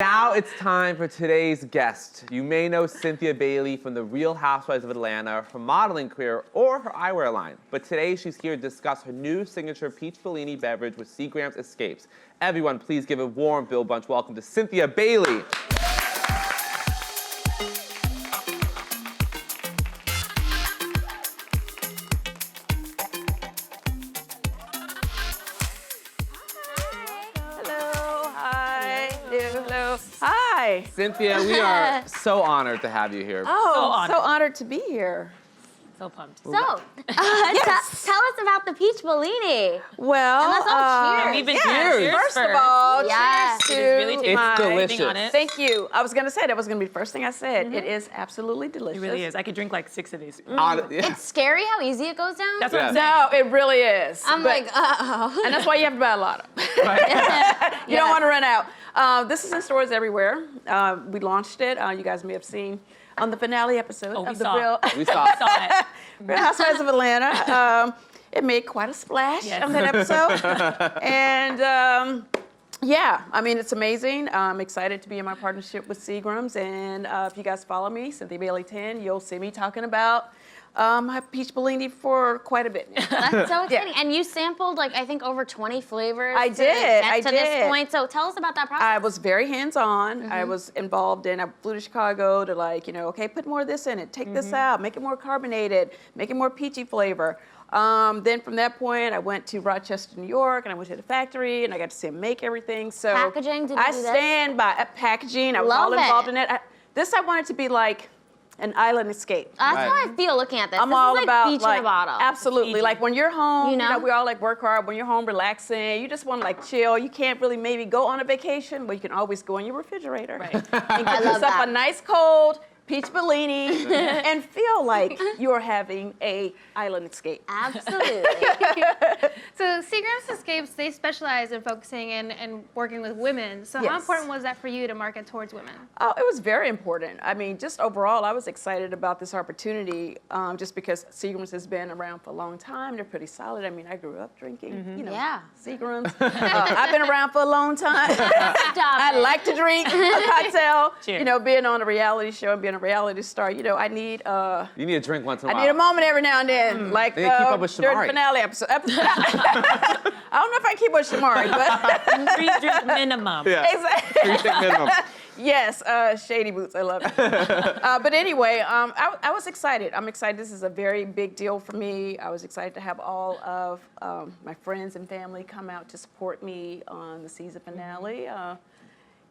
Now it's time for today's guest. You may know Cynthia Bailey from the Real Housewives of Atlanta, her modeling career, or her eyewear line. But today she's here to discuss her new signature peach Bellini beverage with Seagram's Escapes. Everyone, please give a warm Bill Bunch welcome to Cynthia Bailey. Hi. Cynthia, we are so honored to have you here. Oh, so honored to be here. So pumped. So, tell us about the peach Bellini. Well, And let's all cheers. We've been Cheers. First of all, Yes. cheers It is really to tasty. It's my... delicious. On it. Thank you. I was going to say that was going to be the first thing I said. It is absolutely delicious. It really is. I could drink like 6 of these. Yeah. It's scary how easy it goes down. That's what I'm Yeah. saying. No, it really is. I'm But- like, uh-oh. And that's why you have to buy a lot of them. You don't want to run out. This is in stores everywhere. We launched it. You guys may have seen on the finale episode Oh, we of the saw Real, We saw I saw it. Real Housewives of Atlanta. It made quite a splash Yes. on that episode. And yeah, I mean, it's amazing. I'm excited to be in my partnership with Seagram's. And if you guys follow me, Cynthia Bailey 10, you'll see me talking about my peach Bellini for quite a bit now. That's so exciting. Yeah. And you sampled, like, I think over 20 flavors. I to did, get I to did. this point. So tell us about that process. I was very hands-on. I was involved in, I flew to Chicago to okay, put more of this in it, take this out, make it more carbonated, make it more peachy flavor. Then from that point, I went to Rochester, New York, and I went to the factory, and I got to see them make everything. So Packaging, did you I do this? stand by packaging. I was Love all involved it. in it. I wanted to be like an island escape. That's Right. how I feel looking at this. I'm this all is like about beach in a bottle. absolutely. Fiji. Like when you're home, You know? we all like work hard. When you're home relaxing, you just want to like chill. You can't really maybe go on a vacation, but you can always go in your refrigerator Right. and I get love yourself that. a nice cold peach Bellini and feel like you're having a island escape. Absolutely. So Seagram's Escapes, they specialize in focusing and working with women. So how Yes. important was that for you to market towards women? Oh, it was very important. I mean, just overall, I was excited about this opportunity just because Seagram's has been around for a long time. They're pretty solid. I mean, I grew up drinking, Yeah. Seagram's. I've been around for a long time. Stop I it. like to drink a cocktail. Cheers. Being on a reality show and being a reality star, I need You need a drink once in a I while. need a moment every now and then, like Then you keep up with during the Shamari. finale episode. I don't know if I keep with Shamari, but 3 drinks minimum. Yeah. exactly. 3 drink minimum. Yes, Shady Boots, I love it. But anyway, I was excited. I'm excited. This is a very big deal for me. I was excited to have all of my friends and family come out to support me on the season finale.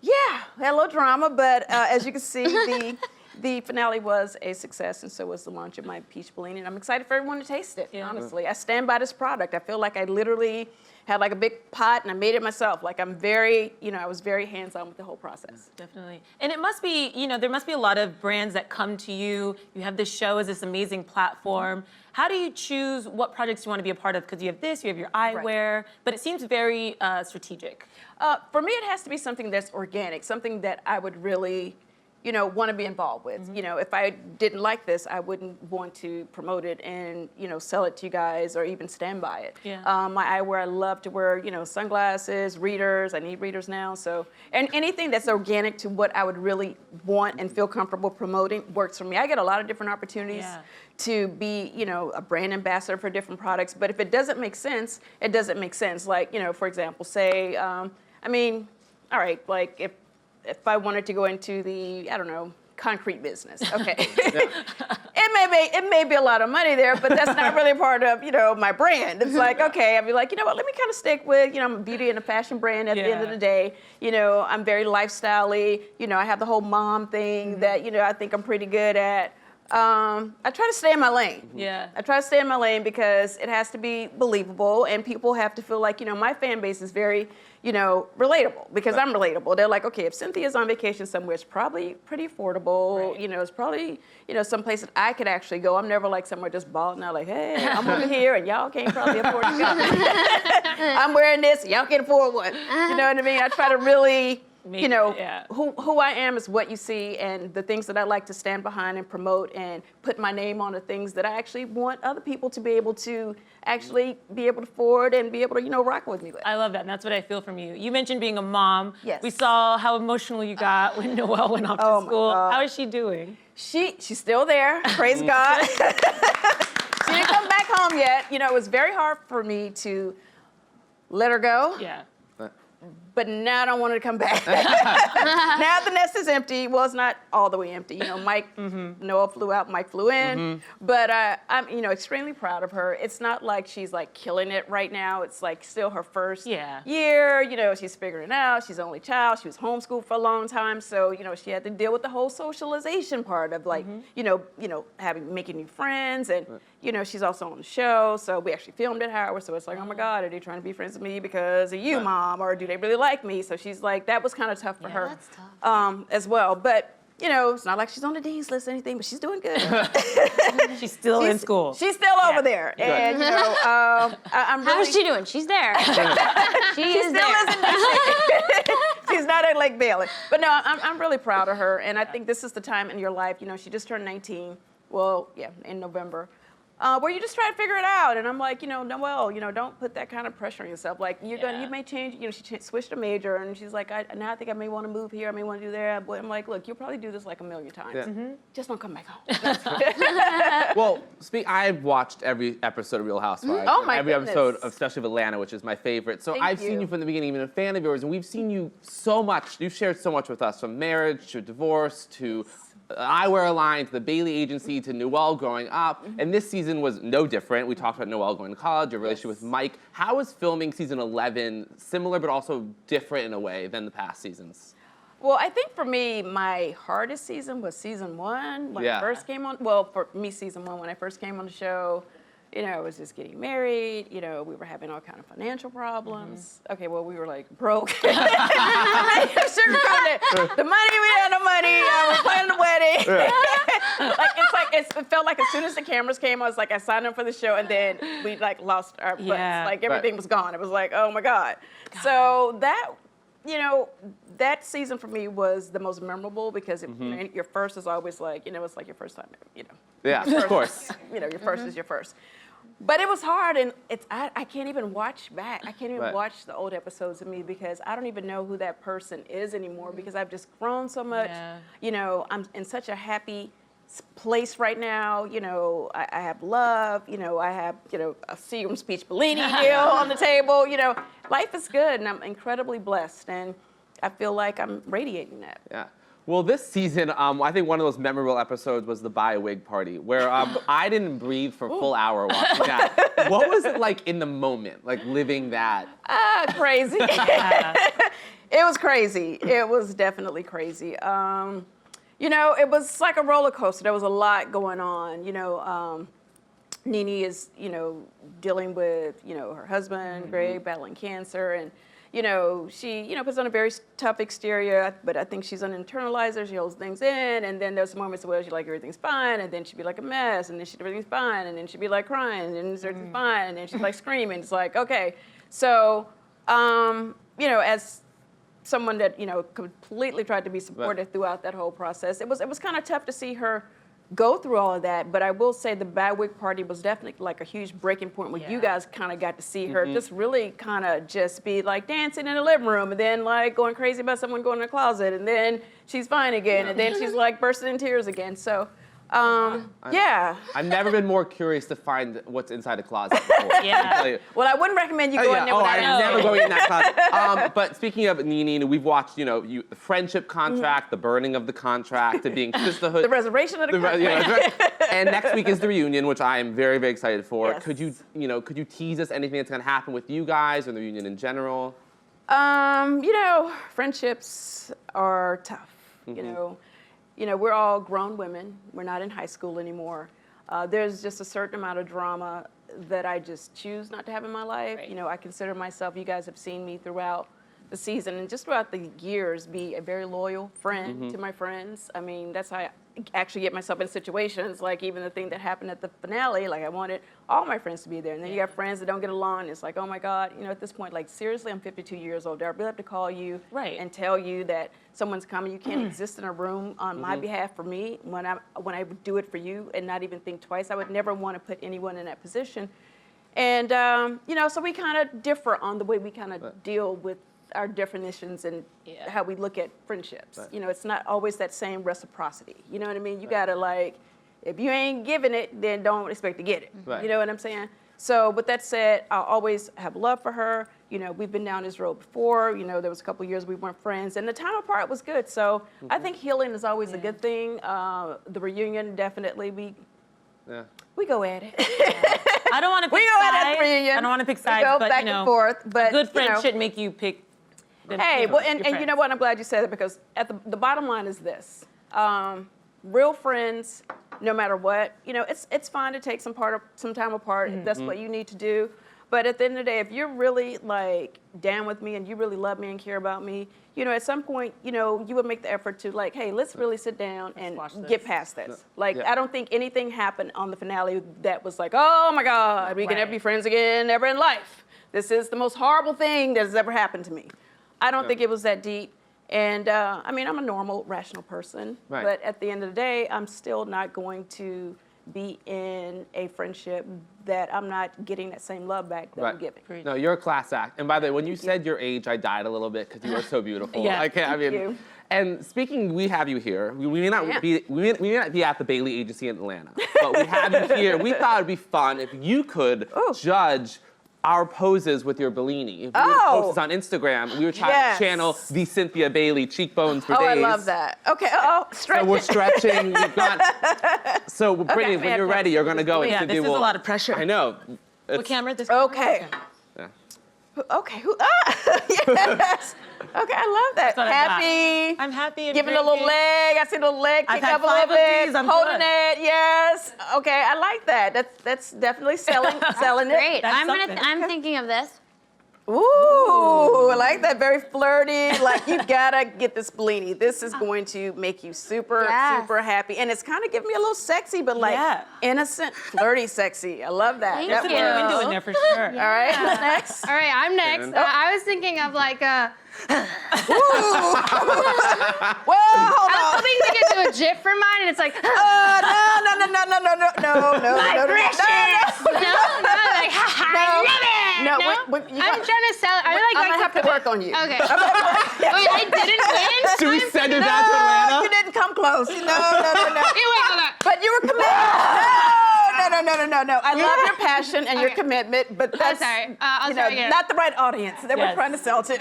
Yeah, had a little drama, but as you can see, the finale was a success, and so was the launch of my peach Bellini. And I'm excited for everyone to taste it, honestly. I stand by this product. I feel like I literally had like a big pot and I made it myself. Like I'm very, I was very hands-on with the whole process. Definitely. And it must be, there must be a lot of brands that come to you. You have this show as this amazing platform. How do you choose what projects you want to be a part of? Because you have this, you have your eyewear, but it seems very strategic. For me, it has to be something that's organic, something that I would really, want to be involved with. If I didn't like this, I wouldn't want to promote it and, sell it to you guys or even stand by it. Yeah. My eyewear, I love to wear, sunglasses, readers. I need readers now. So, and anything that's organic to what I would really want and feel comfortable promoting works for me. I get a lot of different opportunities to be, a brand ambassador for different products. But if it doesn't make sense, it doesn't make sense. Like, for example, say, all right, like if I wanted to go into the, concrete business, okay. It may be a lot of money there, but that's not really part of, my brand. It's like, okay, I'd be like, let me kind of stick with, I'm a beauty and a fashion brand at the end of the day. I'm very lifestyle-y. I have the whole mom thing that, I think I'm pretty good at. I try to stay in my lane. Yeah. I try to stay in my lane because it has to be believable and people have to feel like, my fan base is very, relatable because I'm relatable. They're like, okay, if Cynthia's on vacation somewhere, it's probably pretty affordable. Right. It's probably, someplace that I could actually go. I'm never like somewhere just balling out like, hey, I'm over here and y'all can't probably afford to go. I'm wearing this, y'all can't afford one. You know what I mean? I try to really you know, who I am is what you see, and the things that I like to stand behind and promote and put my name on the things that I actually want other people to be able to actually be able to afford and be able to, you know, rock with me with. I love that, and that's what I feel from you. You mentioned being a mom. Yes. We saw how emotional you got when Noelle went off to school. How is she doing? She's still there, praise God. She didn't come back home yet. You know, it was very hard for me to let her go. Yeah. But now I don't want her to come back. Now the nest is empty. Well, it's not all the way empty. You know, Noah flew out, Mike flew in. But I'm, you know, extremely proud of her. It's not like she's like killing it right now. It's like still her first year. You know, she's figuring it out. She's the only child. She was homeschooled for a long time. So, you know, she had to deal with the whole socialization part of like, you know, making new friends. And, you know, she's also on the show. So we actually filmed at Howard. So it's like, oh my God, are they trying to be friends with me because of you, Mom? Or do they really like me? So she's like, that was kind of tough for her that's tough. as well. But, you know, it's not like she's on the dean's list or anything, but she's doing good. She's still in school. She's still over there. And, you know, I'm really... How's she doing? She's there. She is still there. isn't DC. She's not at Lake Bailey. But no, I'm really proud of her. And I think this is the time in your life, you know, she just turned 19. Well, yeah, in November. Where you just try to figure it out. And I'm like, you know, Noelle, you know, don't put that kind of pressure on yourself. Like, you may change, you know, she switched a major, and she's like, now I think I may want to move here, I may want to do there. But I'm like, look, you'll probably do this like a million times. Just don't come back home. Well, I've watched every episode of Real Housewives. Oh, my Every goodness. episode, especially of Atlanta, which is my favorite. So I've seen you from the beginning, even a fan of yours, and we've seen you so much. You've shared so much with us, from marriage to divorce to eyewear line to the Bailey agency to Noelle growing up. And this season was no different. We talked about Noelle going to college, your relationship with Mike. How is filming season 11 similar but also different in a way than the past seasons? Well, I think for me, my hardest season was season 1 when I first came on. Well, for me, season 1 when I first came on the show. You know, I was just getting married. You know, we were having all kind of financial problems. Okay, well, we were like broke. I'm not even sugarcoating it. The money, we had no money. We planned the wedding. It felt like as soon as the cameras came, I was like, I signed up for the show, and then we like lost our butts. Like everything was gone. It was like, oh my God. So that, you know, that season for me was the most memorable because you know, your first is always like, you know, it's like your first time, you know. Yeah, of course. You know, your first is your first. But it was hard, and I can't even watch back. I can't even watch the old episodes of me because I don't even know who that person is anymore because I've just grown so much. You know, I'm in such a happy place right now. You know, I have love. You know, I have, you know, a Seagram speech Bellini deal on the table. You know, life is good, and I'm incredibly blessed, and I feel like I'm radiating that. Yeah. Well, this season, I think one of those memorable episodes was the buy a wig party, where I didn't breathe for a full hour watching that. What was it like in the moment, like living that? Crazy. It was crazy. It was definitely crazy. You know, it was like a roller coaster. There was a lot going on. You know, Nene is, you know, dealing with, you know, her husband, Greg, battling cancer, and you know, she, you know, puts on a very tough exterior, but I think she's an internalizer. She holds things in, and then there's moments where she's like, everything's fine, and then she'd be like a mess, and then everything's fine, and then she'd be like crying, and then everything's fine, and then she's like screaming. It's like, okay. So, you know, as someone that, you know, completely tried to be supportive throughout that whole process, it was kind of tough to see her go through all of that, but I will say the Bad Wig Party was definitely like a huge breaking point where you guys kind of got to see her just really kind of just be like dancing in the living room and then like going crazy about someone going in the closet and then she's fine again and then she's like bursting in tears again. So, I've never been more curious to find what's inside a closet before. Well, I wouldn't recommend you go in there without I'm never going in that closet. But speaking of Nene, we've watched, you know, the friendship contract, the burning of the contract, to being sisterhood. The reservation of the contract. You know, and next week is the reunion, which I am very, very excited for. Yes. Could you tease us anything that's going to happen with you guys or the reunion in general? You know, friendships are tough, you know. You know, we're all grown women. We're not in high school anymore. There's just a certain amount of drama that I just choose not to have in my life. You know, I consider myself, you guys have seen me throughout the season and just throughout the years be a very loyal friend to my friends. I mean, that's how I actually get myself in situations like even the thing that happened at the finale, like I wanted all my friends to be there. And then you have friends that don't get along. And it's like, oh my God, you know, at this point, like seriously, I'm 52 years old. I really have to call you and tell you that someone's coming. You can't exist in a room on my behalf for me when I do it for you and not even think twice. I would never want to put anyone in that position. And, you know, so we kind of differ on the way we kind of deal with our definitions and how we look at friendships. You know, it's not always that same reciprocity. You know what I mean? You gotta like, if you ain't giving it, then don't expect to get it. You know what I'm saying? So with that said, I'll always have love for her. You know, we've been down this road before. You know, there was a couple years we weren't friends, and the time apart was good. So I think healing is always a good thing. The reunion, definitely, we go at it. I don't want to pick We go sides. at it reunion. I don't want to pick sides, We go but back you know, and forth. But a good friend you know, shouldn't make you pick. Hey, well, and you know what? I'm glad you said it because at the bottom line is this: real friends, no matter what, you know, it's fine to take some time apart if that's what you need to do. But at the end of the day, if you're really like down with me and you really love me and care about me, you know, at some point, you know, you would make the effort to like, hey, let's really sit down and get past this. Like, I don't think anything happened on the finale that was like, oh my God, we can never be friends again, never in life. This is the most horrible thing that has ever happened to me. I don't think it was that deep. And I mean, I'm a normal, rational person. But at the end of the day, I'm still not going to be in a friendship that I'm not getting that same love back that I'm giving. No, you're a class act. And by the way, when you said your age, I died a little bit because you are so beautiful. I can't. I mean, you. And speaking, we have you here. We may not be at the Bailey Agency in Atlanta, but we have you here. We thought it'd be fun if you could judge our poses with your Bellini. If you would post this on Instagram, we were trying to channel the Cynthia Bailey cheekbones for days. I love that. Okay, stretch. So we're stretching. We've got. So Brittany, when you're ready, you're gonna go and this is a lot of pressure. I know. What camera? This Okay. Yeah. Okay. Yes. Okay, I love that. Happy. I'm happy. Giving a little leg. I see the leg kick up a little bit. Holding it. Yes. Okay, I like that. That's definitely selling it. Great. I'm thinking of this. Ooh, I like that. Very flirty. Like, you gotta get this Bellini. This is going to make you super happy. And it's kind of giving me a little sexy, but like innocent, flirty sexy. I love that. Thank There's you. an window in there for sure. All right, who's next? All right, I'm next. I was thinking of like a. Whoa, hold I on. was hoping to get to a GIF for mine, and it's like. No. My precious. No, like I love it. No, I'm trying to sell. I I'm gonna have to work on you. Okay. Wait, I didn't win. Should we send her down to Atlanta? You didn't come close. No. Wait, hold on. But you were committed. No. I love your passion and your commitment, but that's sorry. I'll try again. not the right audience that we're trying to sell to.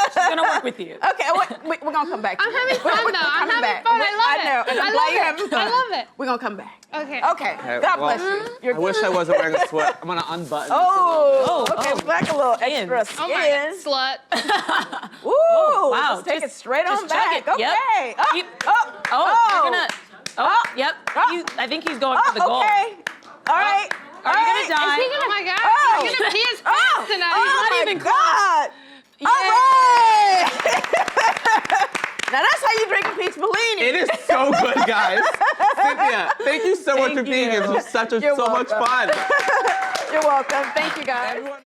She's gonna work with you. Okay, we're gonna come back. I'm having fun though. I'm having fun. I love it. I know. And I'm glad you're having fun. I love it. We're gonna come back. Okay. Okay. God bless you. I wish I wasn't wearing a sweat. I'm gonna unbutton. Okay, like a little extra skin. Oh my slut. Ooh, wow. Let's take it straight on Just check back. it. Yep. Okay. You're gonna. Yep. I think he's going for the goal. Okay. All right. Are you gonna die? Oh my God. He's gonna pee his pants tonight. Oh He's my God. All right. Now that's how you drink a peach Bellini. It is so good, guys. Cynthia, thank you so much for being here. This was so much fun. You're welcome. Thank you, guys.